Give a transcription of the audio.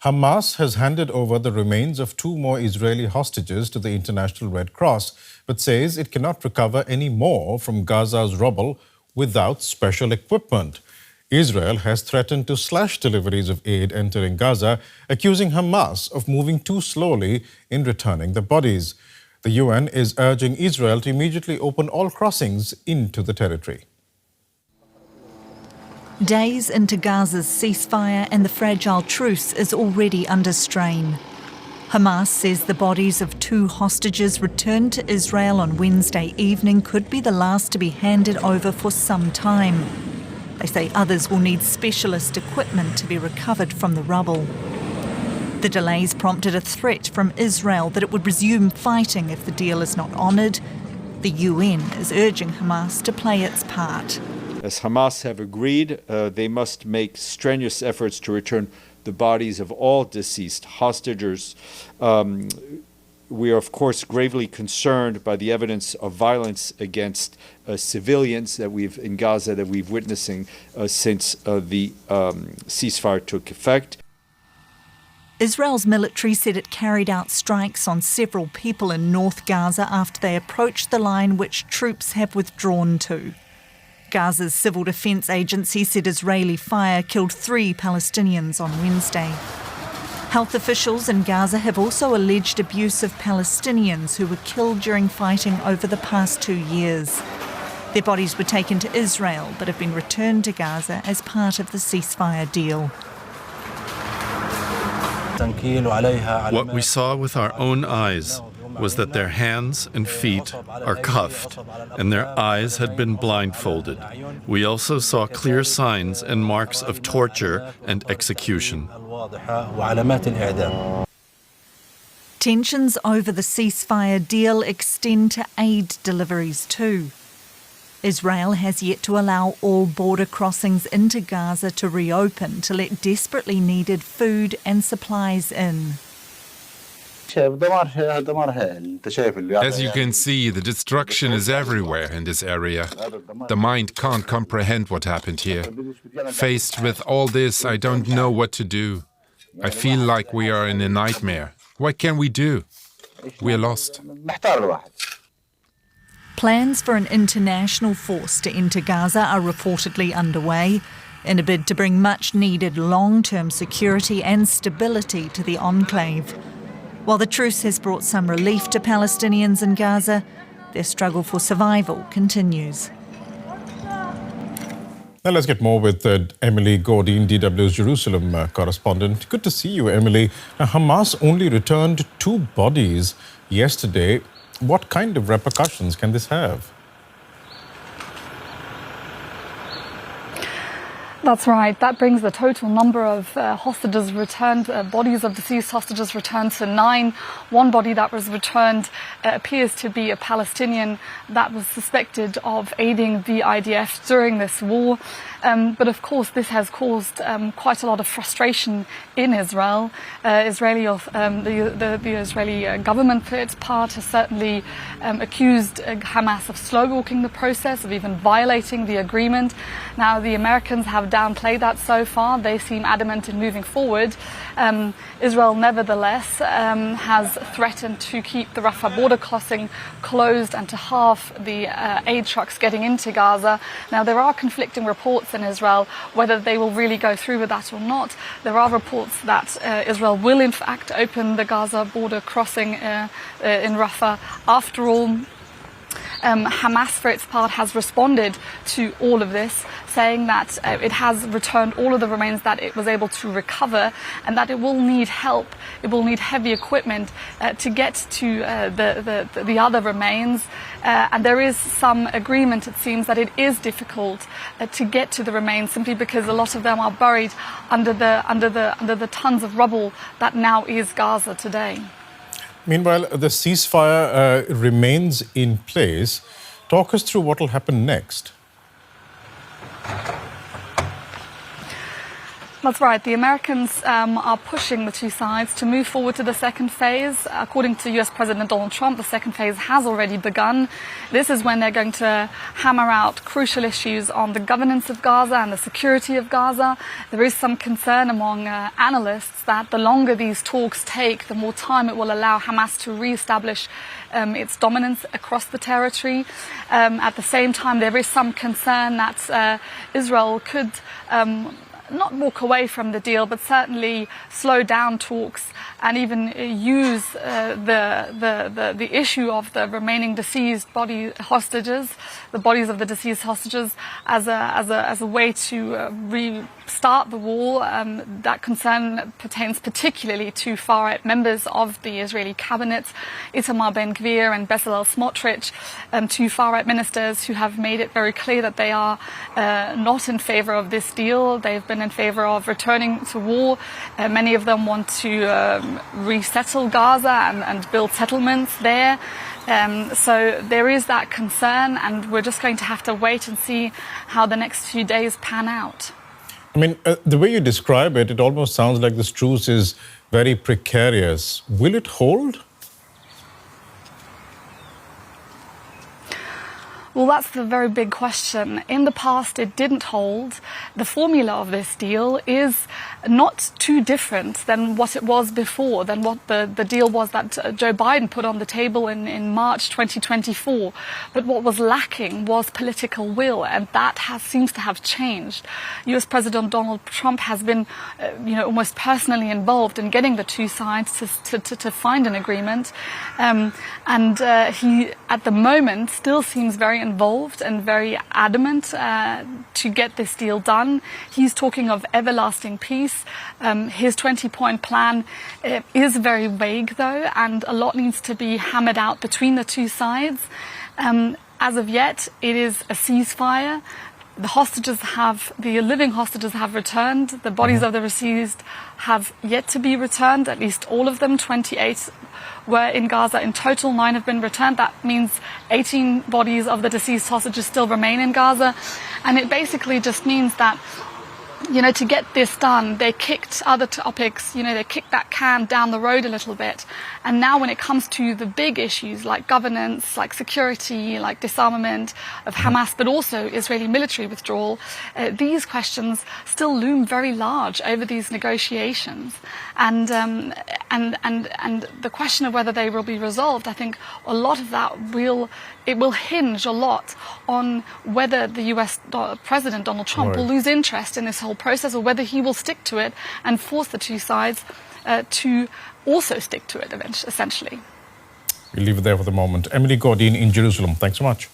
Hamas has handed over the remains of 2 more Israeli hostages to the International Red Cross, but says it cannot recover any more from Gaza's rubble without special equipment. Israel has threatened to slash deliveries of aid entering Gaza, accusing Hamas of moving too slowly in returning the bodies. The UN is urging Israel to immediately open all crossings into the territory. Days into Gaza's ceasefire and the fragile truce is already under strain. Hamas says the bodies of 2 hostages returned to Israel on Wednesday evening could be the last to be handed over for some time. They say others will need specialist equipment to be recovered from the rubble. The delays prompted a threat from Israel that it would resume fighting if the deal is not honoured. The UN is urging Hamas to play its part. As Hamas have agreed, they must make strenuous efforts to return the bodies of all deceased hostages. We are, of course, gravely concerned by the evidence of violence against civilians in Gaza that we've witnessing since the ceasefire took effect. Israel's military said it carried out strikes on several people in North Gaza after they approached the line which troops have withdrawn to. Gaza's civil defence agency said Israeli fire killed 3 Palestinians on Wednesday. Health officials in Gaza have also alleged abuse of Palestinians who were killed during fighting over the past 2 years. Their bodies were taken to Israel but have been returned to Gaza as part of the ceasefire deal. What we saw with our own eyes was that their hands and feet are cuffed and their eyes had been blindfolded. We also saw clear signs and marks of torture and execution. Tensions over the ceasefire deal extend to aid deliveries too. Israel has yet to allow all border crossings into Gaza to reopen to let desperately needed food and supplies in. As you can see, the destruction is everywhere in this area. The mind can't comprehend what happened here. Faced with all this, I don't know what to do. I feel like we are in a nightmare. What can we do? We are lost. Plans for an international force to enter Gaza are reportedly underway in a bid to bring much-needed long-term security and stability to the enclave. While the truce has brought some relief to Palestinians in Gaza, their struggle for survival continues. Now let's get more with Emily Gordine, DW's Jerusalem correspondent. Good to see you, Emily. Now, Hamas only returned 2 bodies yesterday. What kind of repercussions can this have? That's right. That brings the total number of hostages returned, bodies of deceased hostages returned to 9. One body that was returned appears to be a Palestinian that was suspected of aiding the IDF during this war. But of course, this has caused quite a lot of frustration in Israel. The Israeli government, for its part, has certainly accused Hamas of slow-walking the process, of even violating the agreement. Now, the Americans have downplayed that so far. They seem adamant in moving forward. Israel, nevertheless, has threatened to keep the Rafah border crossing closed and to halve the aid trucks getting into Gaza. Now, there are conflicting reports in Israel whether they will really go through with that or not. There are reports that Israel will, in fact, open the Gaza border crossing in Rafah. After all, Hamas, for its part, has responded to all of this, saying that it has returned all of the remains that it was able to recover and that it will need help. It will need heavy equipment to get to the other remains. And there is some agreement, it seems, that it is difficult to get to the remains simply because a lot of them are buried under the tons of rubble that now is Gaza today. Meanwhile, the ceasefire remains in place. Talk us through what will happen next. That's right. The Americans are pushing the two sides to move forward to the second phase. According to US President Donald Trump, the second phase has already begun. This is when they're going to hammer out crucial issues on the governance of Gaza and the security of Gaza. There is some concern among analysts that the longer these talks take, the more time it will allow Hamas to re-establish its dominance across the territory. At the same time, there is some concern that Israel could not walk away from the deal, but certainly slow down talks and even use the issue of the remaining deceased hostages, the bodies of the deceased hostages, as a way to restart the war. That concern pertains particularly to far-right members of the Israeli cabinet, Itamar Ben-Gvir and Bezalel Smotrich, two far-right ministers who have made it very clear that they are not in favor of this deal. They've been in favor of returning to war. Many of them want to resettle Gaza and build settlements there. So there is that concern, and we're just going to have to wait and see how the next few days pan out. I mean, the way you describe it, it almost sounds like this truce is very precarious. Will it hold? Well, that's the very big question. In the past, it didn't hold. The formula of this deal is not too different than what it was before, than what the deal was that Joe Biden put on the table in March 2024. But what was lacking was political will, and that seems to have changed. US President Donald Trump has been, almost personally involved in getting the two sides to find an agreement. He, at the moment, still seems very involved and very adamant to get this deal done. He's talking of everlasting peace. His 20-point plan is very vague, though, and a lot needs to be hammered out between the two sides. As of yet, it is a ceasefire. The living hostages have returned. The bodies of the deceased have yet to be returned, at least all of them. 28 were in Gaza. In total, 9 have been returned. That means 18 bodies of the deceased hostages still remain in Gaza. And it basically just means that, to get this done, they kicked other topics, they kicked that can down the road a little bit. And now when it comes to the big issues like governance, like security, like disarmament of Hamas, but also Israeli military withdrawal, these questions still loom very large over these negotiations. And the question of whether they will be resolved, I think a lot of that will hinge a lot on whether the US President Donald Trump will lose interest in this whole process, or whether he will stick to it and force the two sides to also stick to it essentially. We'll leave it there for the moment. Emily Gordine in Jerusalem, thanks so much.